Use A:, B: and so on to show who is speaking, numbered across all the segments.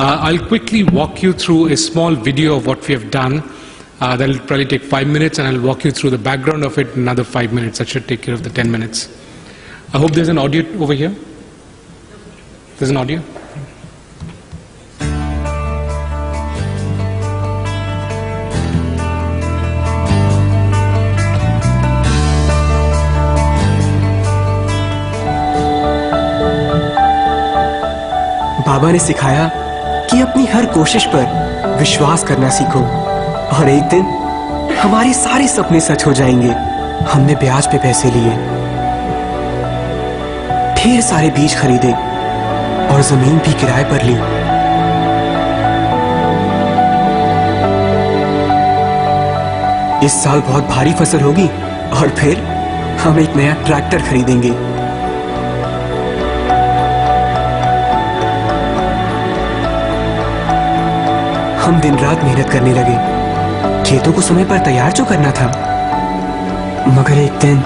A: I'll quickly walk you through a small video of what we have done. That'll probably take 5 minutes, and I'll walk you through the background of it in another 5 minutes. That should take care of the 10 minutes. I hope there's an audio over here. There's an audio.
B: बाबा ने सिखाया कि अपनी हर कोशिश पर विश्वास करना सीखो और एक दिन हमारे सारे सपने सच हो जाएंगे। हमने ब्याज पे पैसे लिए, ढेर सारे बीज खरीदे और जमीन भी किराए पर ली। इस साल बहुत भारी फसल होगी और फिर हम एक नया ट्रैक्टर खरीदेंगे। हम दिन रात मेहनत करने लगे, खेतों को समय पर तैयार जो करना था। मगर एक दिन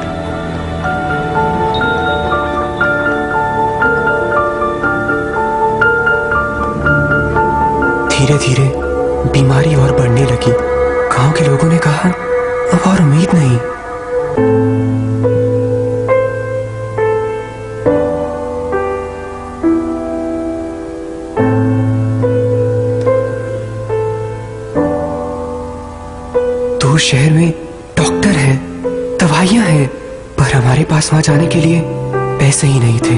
B: धीरे धीरे बीमारी और बढ़ने लगी। गांव के लोगों ने कहा, अब और उम्मीद नहीं। दूर शहर में डॉक्टर हैं, दवाइयां हैं, पर हमारे पास वहां जाने के लिए पैसे ही नहीं थे।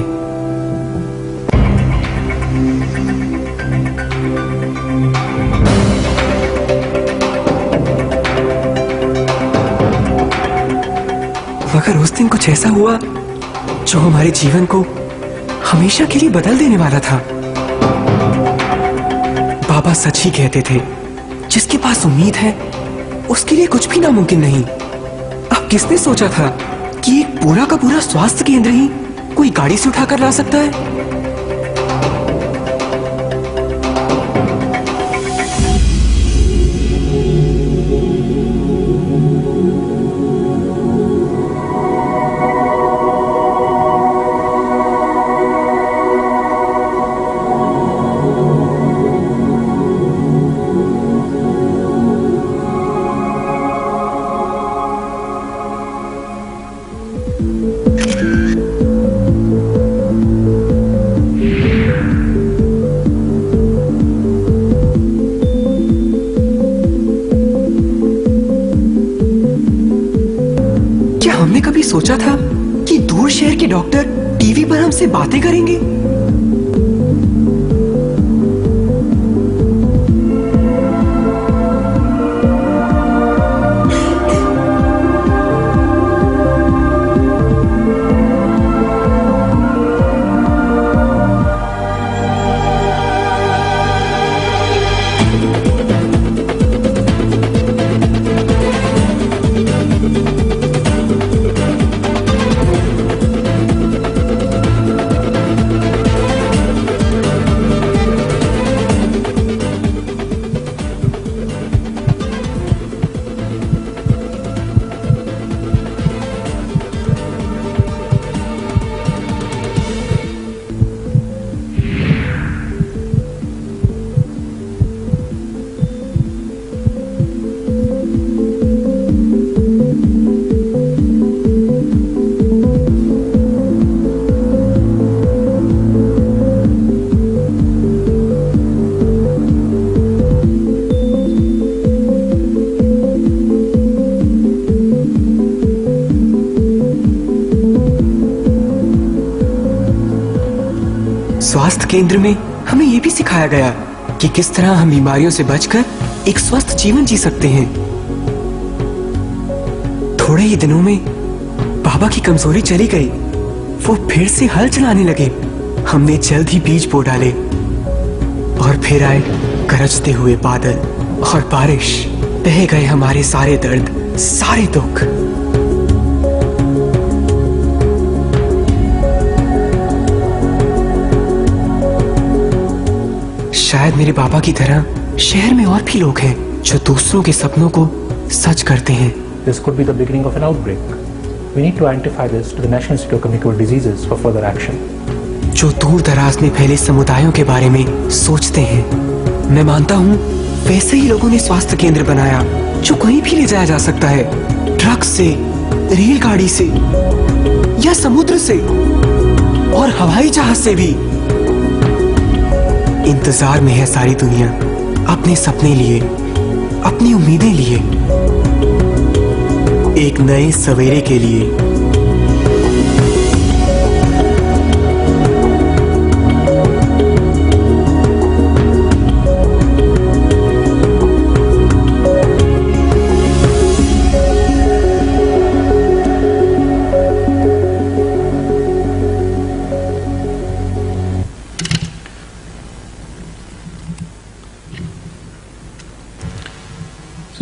B: मगर उस दिन कुछ ऐसा हुआ जो हमारे जीवन को हमेशा के लिए बदल देने वाला था। बाबा सच ही कहते थे, जिसके पास उम्मीद है उसके लिए कुछ भी नामुमकिन नहीं। अब किसने सोचा था कि एक पूरा का पूरा स्वास्थ्य केंद्र ही कोई गाड़ी से उठाकर ला सकता है। हमने कभी सोचा था कि दूर शहर के डॉक्टर टीवी पर हमसे बातें करेंगे। स्वास्थ्य केंद्र में हमें यह भी सिखाया गया कि किस तरह हम बीमारियों से बचकर एक स्वस्थ जीवन जी सकते हैं। थोड़े ही दिनों में बाबा की कमजोरी चली गई, वो फिर से हल चलाने लगे। हमने जल्द ही बीज बो डाले और फिर आए गरजते हुए बादल और बारिश। बह गए हमारे सारे दर्द, सारे दुख। शायद मेरे बाबा की तरह शहर में और भी लोग हैं जो दूसरों के सपनों को सच करते हैं।
C: This could be the beginning of an outbreak. We need to identify this to the National Institute of Communicable Diseases for further action.
B: जो दूर दराज में फैले समुदायों के बारे में सोचते हैं। मैं मानता हूँ वैसे ही लोगों ने स्वास्थ्य केंद्र बनाया जो कहीं भी ले जाया जा सकता है, ट्रक से, रेलगाड़ी से या समुद्र से और हवाई जहाज से भी। इंतजार में है सारी दुनिया अपने सपने लिए, अपनी उम्मीदें लिए, एक नए सवेरे के लिए।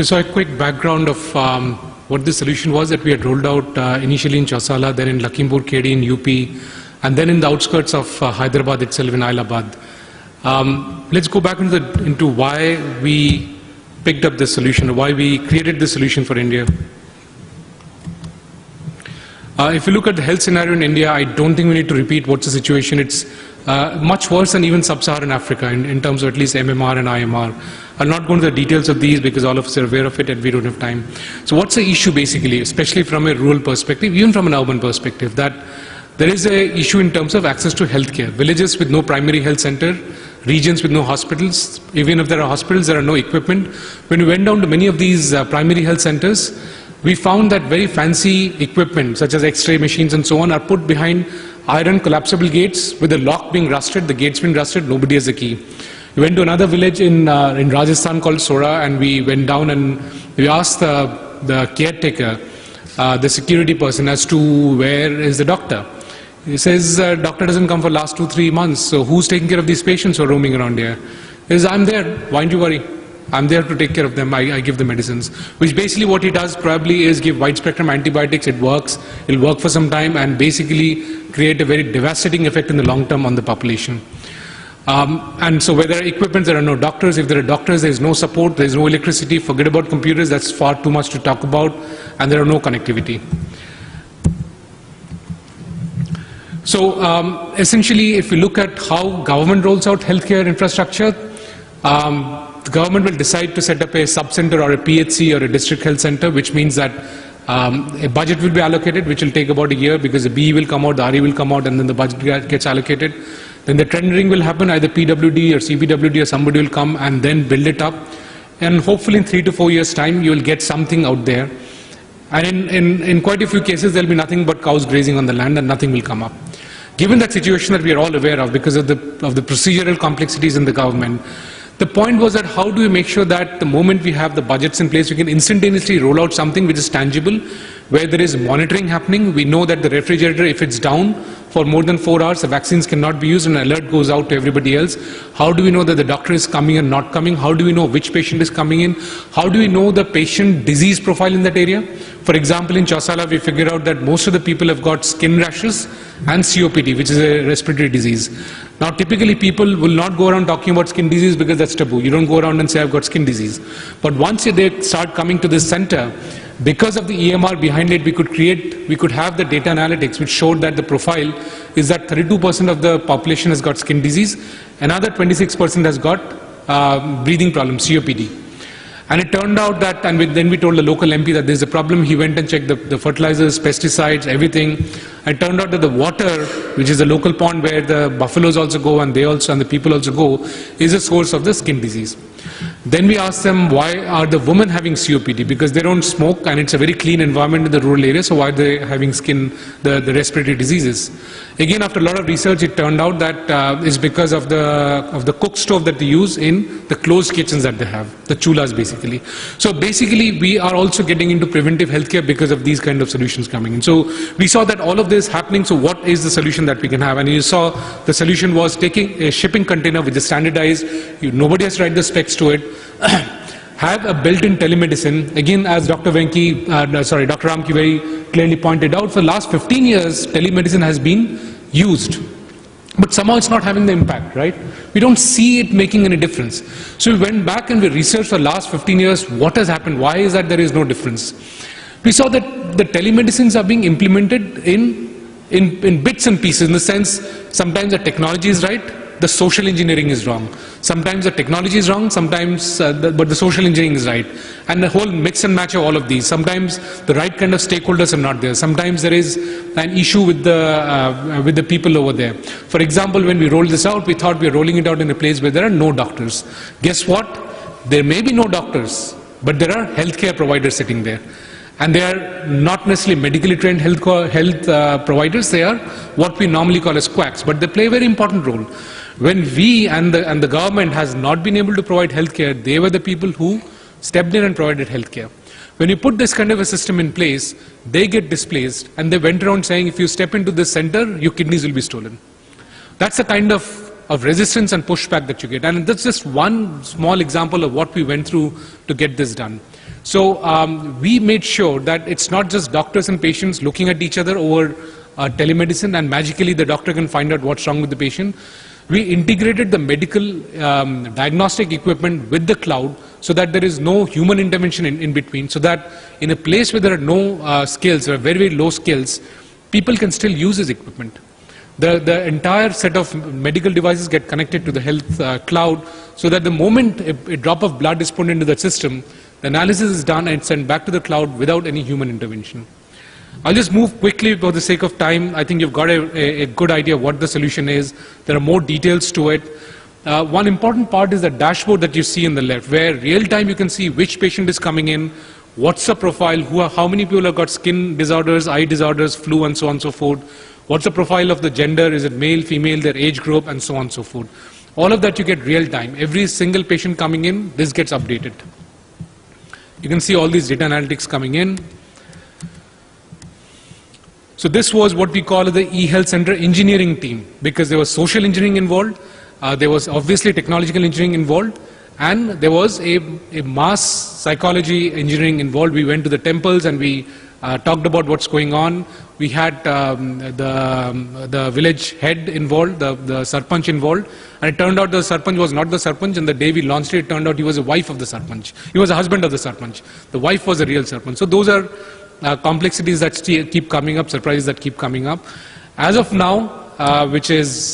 A: So, a quick background of what the solution was that we had rolled out initially in Chausala, then in Lakhimpur Kheri in UP, and then in the outskirts of Hyderabad itself in Ailabad. Let's go back into why we picked up this solution, or why we created this solution for India. If you look at the health scenario in India, I don't think we need to repeat what's the situation. It's much worse than even sub-Saharan Africa in terms of at least MMR and IMR. I'll not go into the details of these because all of us are aware of it and we don't have time. So what's the issue basically, especially from a rural perspective, even from an urban perspective, that there is a issue in terms of access to healthcare. Villages with no primary health center, regions with no hospitals, even if there are hospitals, there are no equipment. When we went down to many of these primary health centers, we found that very fancy equipment such as X-ray machines and so on are put behind iron collapsible gates with the lock being rusted, the gates being rusted, nobody has a key. We went to another village in Rajasthan called Sora, and we went down and we asked the caretaker, the security person, as to where is the doctor. He says, doctor doesn't come for last 2-3 months, so who's taking care of these patients who are roaming around here? He says, I'm there, why don't you worry? I'm there to take care of them, I give the medicines. Which basically what he does probably is give wide spectrum antibiotics, it works, it'll work for some time and basically create a very devastating effect in the long term on the population. And so where there are equipment, there are no doctors. If there are doctors, there is no support, there is no electricity. Forget about computers, that's far too much to talk about, and there are no connectivity. So essentially, if we look at how government rolls out healthcare infrastructure, the government will decide to set up a sub-center or a PHC or a district health center, which means that a budget will be allocated, which will take about a year because the BE will come out, the RE will come out, and then the budget gets allocated. Then the tendering will happen, either PWD or CPWD or somebody will come and then build it up. And hopefully in 3 to 4 years' time, you will get something out there. And in quite a few cases, there will be nothing but cows grazing on the land and nothing will come up. Given that situation that we are all aware of because of the procedural complexities in the government, the point was that how do we make sure that the moment we have the budgets in place, we can instantaneously roll out something which is tangible, where there is monitoring happening. We know that the refrigerator, if it's down for more than 4 hours, the vaccines cannot be used and an alert goes out to everybody else. How do we know that the doctor is coming and not coming? How do we know which patient is coming in? How do we know the patient disease profile in that area? For example, in Chausala, we figured out that most of the people have got skin rashes and COPD, which is a respiratory disease. Now, typically people will not go around talking about skin disease because that's taboo. You don't go around and say, I've got skin disease. But once they start coming to this center, because of the EMR behind it, we could have the data analytics which showed that the profile is that 32% of the population has got skin disease, another 26% has got breathing problems, COPD. And it turned out that, and then we told the local MP that there's a problem. He went and checked the fertilizers, pesticides, everything. It turned out that the water, which is a local pond where the buffaloes also go and the people also go, is a source of the skin disease. Then we asked them, why are the women having COPD? Because they don't smoke and it's a very clean environment in the rural area, so why are they having the respiratory diseases? Again, after a lot of research, it turned out that it's because of the cook stove that they use in the closed kitchens that they have, the chulas basically. So basically, we are also getting into preventive healthcare because of these kind of solutions coming in. So we saw that all of this happening, so what is the solution that we can have? And you saw the solution was taking a shipping container which is standardized, nobody has to write the specs to it, have a built-in telemedicine. Again, as Dr. Ramki very clearly pointed out, for the last 15 years, telemedicine has been used. But somehow it's not having the impact, right? We don't see it making any difference. So we went back and we researched for the last 15 years, what has happened? Why is that there is no difference? We saw that the telemedicines are being implemented in bits and pieces, in the sense, sometimes the technology is right, the social engineering is wrong. Sometimes the technology is wrong, sometimes, but the social engineering is right. And the whole mix and match of all of these. Sometimes the right kind of stakeholders are not there. Sometimes there is an issue with the people over there. For example, when we rolled this out, we thought we were rolling it out in a place where there are no doctors. Guess what? There may be no doctors, but there are healthcare providers sitting there. And they are not necessarily medically trained health providers. They are what we normally call as quacks, but they play a very important role. When we and the government has not been able to provide healthcare, they were the people who stepped in and provided healthcare. When you put this kind of a system in place, they get displaced, and they went around saying, if you step into this center, your kidneys will be stolen. That's the kind of resistance and pushback that you get. And that's just one small example of what we went through to get this done. So we made sure that it's not just doctors and patients looking at each other over telemedicine and magically the doctor can find out what's wrong with the patient. We integrated the medical diagnostic equipment with the cloud so that there is no human intervention in between, so that in a place where there are no skills, or very, very low skills, people can still use this equipment. The entire set of medical devices get connected to the health cloud so that the moment a drop of blood is put into the system, the analysis is done and sent back to the cloud without any human intervention. I'll just move quickly for the sake of time. I think you've got a good idea of what the solution is. There are more details to it. One important part is the dashboard that you see on the left, where real time you can see which patient is coming in, what's the profile, how many people have got skin disorders, eye disorders, flu, and so on and so forth. What's the profile of the gender, is it male, female, their age group, and so on and so forth. All of that you get real time. Every single patient coming in, this gets updated. You can see all these data analytics coming in. So this was what we call the eHealth Center engineering team, because there was social engineering involved, there was obviously technological engineering involved, and there was a mass psychology engineering involved. We went to the temples and we talked about what's going on. We had the village head involved, the sarpanch involved, and it turned out the sarpanch was not the sarpanch, and the day we launched it, it turned out he was a wife of the sarpanch. He was a husband of the sarpanch. The wife was a real sarpanch. So those are complexities that keep coming up, surprises that keep coming up. As of now, which is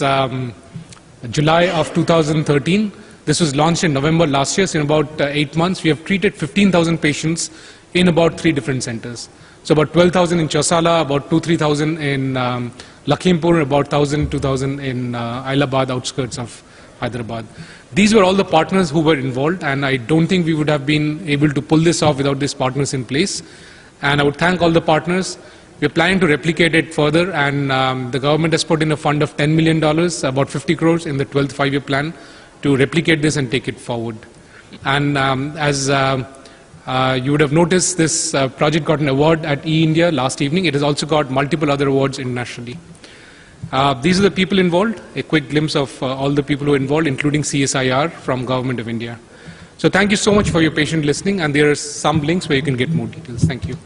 A: July of 2013, this was launched in November last year, so in about 8 months, we have treated 15,000 patients in about 3 different centers. So about 12,000 in Chausala, about 2,000-3,000 in Lakhimpur, about 1,000, 2,000 in Ailabad, outskirts of Hyderabad. These were all the partners who were involved, and I don't think we would have been able to pull this off without these partners in place. And I would thank all the partners. We're planning to replicate it further, and the government has put in a fund of $10 million, about 50 crores in the 12th five-year plan, to replicate this and take it forward. And as you would have noticed, this project got an award at E-India last evening. It has also got multiple other awards internationally. These are the people involved, a quick glimpse of all the people who are involved, including CSIR from Government of India. So thank you so much for your patient listening, and there are some links where you can get more details. Thank you.